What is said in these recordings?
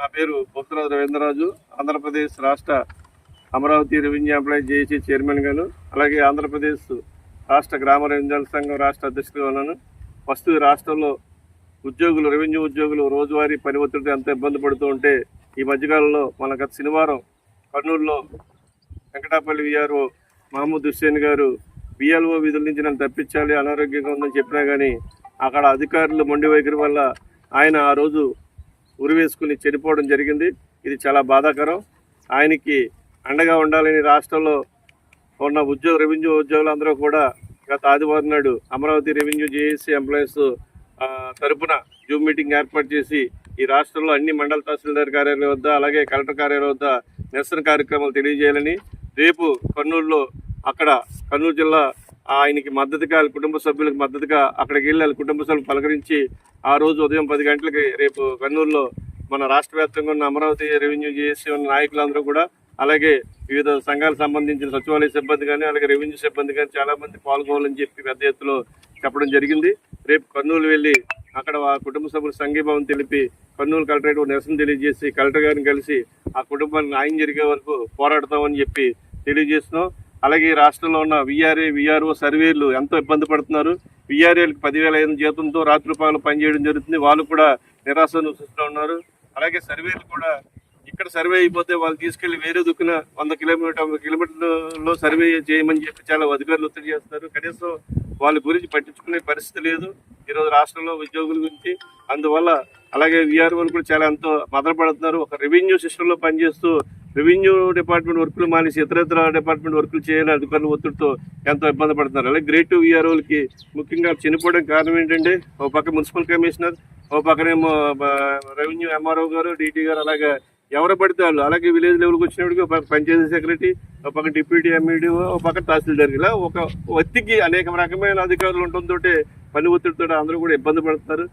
నా పేరు పోతురాజు రవీంద్రరాజు. ఆంధ్రప్రదేశ్ రాష్ట్ర Amaravati revenue employee JAC chairman గాను, అలాగే ఆంధ్రప్రదేశ్ రాష్ట్ర గ్రామ రెవెన్యూ సంఘం రాష్ట్ర అధ్యక్షుడిగా ఉన్నాను. ప్రస్తుత రాష్ట్రంలో ఉద్యోగులు, రెవెన్యూ ఉద్యోగులు రోజువారీ పని ఒత్తిడితో ఎంత ఇబ్బంది పడుతూ ఉంటే, ఈ మధ్యకాలంలో మన గత శనివారం కర్నూలులో వెంకటాపల్లి విఆర్ఓ మహమ్మద్ హుస్సేన్ గారు బిఎల్ఓ విధుల నుంచి నన్ను తప్పించాలి, అనారోగ్యంగా ఉందని చెప్పినా కానీ అక్కడ అధికారులు మొండి వైఖరి వల్ల ఆయన ఆ రోజు ఉరివేసుకుని చనిపోవడం జరిగింది. ఇది చాలా బాధాకరం. ఆయనకి అండగా ఉండాలని రాష్ట్రంలో ఉన్న రెవెన్యూ ఉద్యోగులందరూ కూడా గత ఆదివారం నాడు అమరావతి రెవెన్యూ జేఏసీ ఎంప్లాయీస్ తరపున జూమ్ మీటింగ్ ఏర్పాటు చేసి ఈ రాష్ట్రంలో అన్ని మండల తహసీల్దార్ కార్యాలయం వద్ద, అలాగే కలెక్టర్ కార్యాలయం వద్ద నిరసన కార్యక్రమాలు తెలియజేయాలని, రేపు కర్నూలులో అక్కడ కర్నూలు జిల్లా ఆయనకి మద్దతుగా, కుటుంబ సభ్యులకు మద్దతుగా అక్కడికి వెళ్ళి కుటుంబ సభ్యులు పలకరించి ఆ రోజు ఉదయం 10 గంటలకి రేపు కర్నూలులో మన రాష్ట్ర వ్యాప్తంగా ఉన్న అమరావతి రెవెన్యూ జేఏసీ ఉన్న నాయకులందరూ కూడా, అలాగే వివిధ సంఘాలకు సంబంధించిన సచివాలయ సిబ్బంది కానీ, అలాగే రెవెన్యూ సిబ్బంది కానీ చాలా మంది పాల్గొవాలని చెప్పి పెద్ద ఎత్తులో చెప్పడం జరిగింది. రేపు కర్నూలు వెళ్ళి అక్కడ ఆ కుటుంబ సభ్యులు సంఘీభావం తెలిపి కర్నూలు కలెక్టరేట్ నిరసన తెలియజేసి కలెక్టర్ గారిని కలిసి ఆ కుటుంబానికి న్యాయం జరిగే వరకు పోరాడతామని చెప్పి తెలియజేస్తున్నాం. అలాగే రాష్ట్రంలో ఉన్న విఆర్ఓ సర్వేలు ఎంతో ఇబ్బంది పడుతున్నారు. విఆర్ఏలకు 10,000 జీతంతో రాత్రి పగలు పనిచేయడం జరుగుతుంది. వాళ్ళు కూడా నిరాశను సృష్టిస్తూ ఉన్నారు. అలాగే సర్వేలు కూడా ఇక్కడ సర్వే అయిపోతే వాళ్ళు తీసుకెళ్లి వేరే దుక్కున 100 కిలోమీటర్లలో సర్వే చేయమని చెప్పి చాలా అధికారులు ఒత్తిడి చేస్తారు. కనీసం వాళ్ళ గురించి పట్టించుకునే పరిస్థితి లేదు ఈరోజు రాష్ట్రంలో ఉద్యోగుల గురించి. అందువల్ల అలాగే విఆర్ఓలు కూడా చాలా ఎంతో మదనపడుతున్నారు. ఒక రెవెన్యూ సిస్టంలో పనిచేస్తూ రెవెన్యూ డిపార్ట్మెంట్ వర్కులు మానేసి ఇతర డిపార్ట్మెంట్ వర్కులు చేయాలని అధికారులు ఒత్తిడితో ఎంతో ఇబ్బంది పడుతున్నారు. అలాగే గ్రేడ్ 2 విఆర్ఓలకి ముఖ్యంగా చనిపోవడానికి కారణం ఏంటంటే, ఒక పక్క మున్సిపల్ కమిషనర్, ఒక పక్కనేమో రెవెన్యూ ఎంఆర్ఓ గారు, డీటీ గారు, అలాగే ఎవరు పడితే వాళ్ళు, అలాగే విలేజ్ లెవెల్కి వచ్చినప్పటికీ ఒక పక్క పంచాయతీ సెక్రటరీ, ఒక పక్క డిప్యూటీ ఎంఈడీఓ, ఒక పక్క తహసీల్దార్, ఇలా ఒక వ్యక్తికి అనేక రకమైన అధికారులు ఉండటంతో పని ఒత్తిడితో అందరూ కూడా ఇబ్బంది పడుతున్నారు.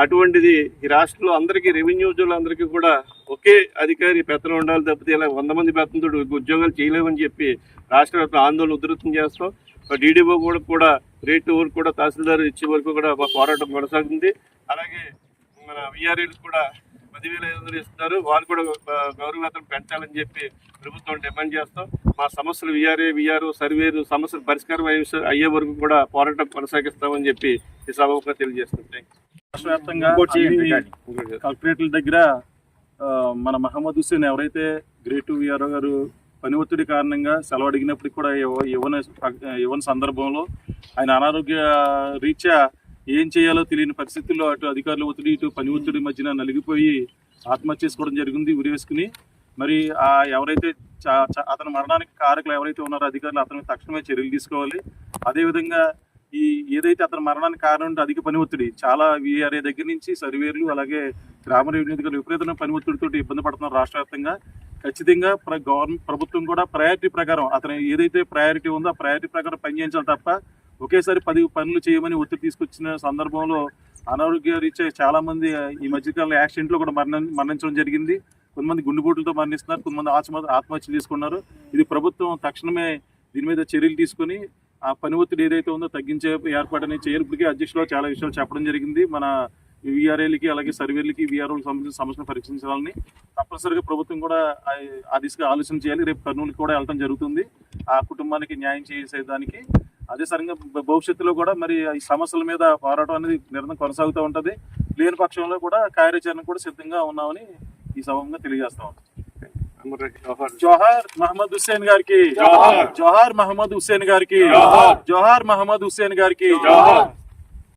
అటువంటిది ఈ రాష్ట్రంలో అందరికీ, రెవెన్యూ ఉద్యోగులందరికీ కూడా ఒకే అధికారి పెత్తనం ఉండాలి తప్పితే ఇలా 100 మంది పెత్తనంతో ఉద్యోగాలు చేయలేమని చెప్పి రాష్ట్ర వ్యాప్తంగా ఆందోళన ఉధృతం చేస్తాం. డీడీఓ కూడా రేటు వరకు కూడా తహసీల్దార్ ఇచ్చే వరకు కూడా పోరాటం కొనసాగుతుంది. అలాగే మన విఆర్ఏలకు కూడా 10,500 ఇస్తున్నారు. వాళ్ళు కూడా గౌరవవేతనం పెంచాలని చెప్పి ప్రభుత్వం డిమాండ్ చేస్తాం. మా సమస్యలు విఆర్ఓ సర్వేలు సమస్యలు పరిష్కారం అయ్యే వరకు కూడా పోరాటం కొనసాగిస్తామని చెప్పి ఈ సభగా తెలియజేస్తాం. రాష్ట్ర వ్యాప్తంగా కలెక్టరేట్ల దగ్గర మన మహమ్మద్ హుస్సేన్ ఎవరైతే గ్రేడ్ 2 విఆర్ఓ గారు పని ఒత్తిడి కారణంగా సెలవు అడిగినప్పటికీ కూడా ఇవ్వని సందర్భంలో ఆయన అనారోగ్య రీత్యా ఏం చేయాలో తెలియని పరిస్థితుల్లో అటు అధికారుల ఒత్తిడి, ఇటు పని ఒత్తిడి మధ్యన నలిగిపోయి ఆత్మహత్య చేసుకోవడం జరిగింది ఉరి వేసుకుని. మరి ఎవరైతే అతని మరణానికి కారకులు ఎవరైతే ఉన్నారో అధికారులు అతని తక్షణమే చర్యలు తీసుకోవాలి. అదేవిధంగా ఏదైతే అతని మరణానికి కారణం ఉంటే అధిక పని ఒత్తిడి, చాలా విఆర్ఏ దగ్గర నుంచి సర్వేర్లు, అలాగే గ్రామ రెవెన్యూ అధికారులు విపరీతమైన పని ఒత్తిడితో ఇబ్బంది పడుతున్నారు రాష్ట్ర వ్యాప్తంగా. ఖచ్చితంగా ప్రభుత్వం కూడా ప్రయారిటీ ప్రకారం అతను ఏదైతే ప్రయారిటీ ఉందో ఆ ప్రయారిటీ ప్రకారం పనిచేయించాలి తప్ప ఒకేసారి 10 పనులు చేయమని ఒత్తిడి తీసుకొచ్చిన సందర్భంలో అనారోగ్య రీత్యా చాలా మంది ఈ మధ్యకాలంలో యాక్సిడెంట్లో కూడా మరణించడం జరిగింది. కొంతమంది గుండెపోటులతో మరణిస్తున్నారు, కొంతమంది ఆత్మహత్య చేసుకున్నారు. ఇది ప్రభుత్వం తక్షణమే దీని మీద చర్యలు తీసుకొని ఆ పని ఒత్తిడి ఏదైతే ఉందో తగ్గించే ఏర్పాటు అనేది చేయాలి. ఇప్పటికే అధ్యక్షులు చాలా విషయాలు చెప్పడం జరిగింది. మన విఆర్ఏలకి అలాగే సర్వేలకి విఆర్ఓలకు సంబంధించిన సమస్యను పరీక్షించాలని తప్పనిసరిగా ప్రభుత్వం కూడా ఆ దిశగా ఆలోచన చేయాలి. రేపు కర్నూలుకి కూడా వెళ్ళడం జరుగుతుంది ఆ కుటుంబానికి న్యాయం చేసేదానికి. అదే సరిగ్గా భవిష్యత్తులో కూడా మరి ఈ సమస్యల మీద పోరాటం అనేది నిరంతరం కొనసాగుతూ ఉంటుంది. లేని పక్షంలో కూడా కార్యాచరణ కూడా సిద్ధంగా ఉన్నామని ఈ సభంగా తెలియజేస్తాం. జోహార్ మహమ్మద్ హుస్సేన్ గారికి, జోహార్ మహమ్మద్ హుస్సేన్ గారికి, జోహార్ మహమ్మద్ హుస్సేన్ గారికి.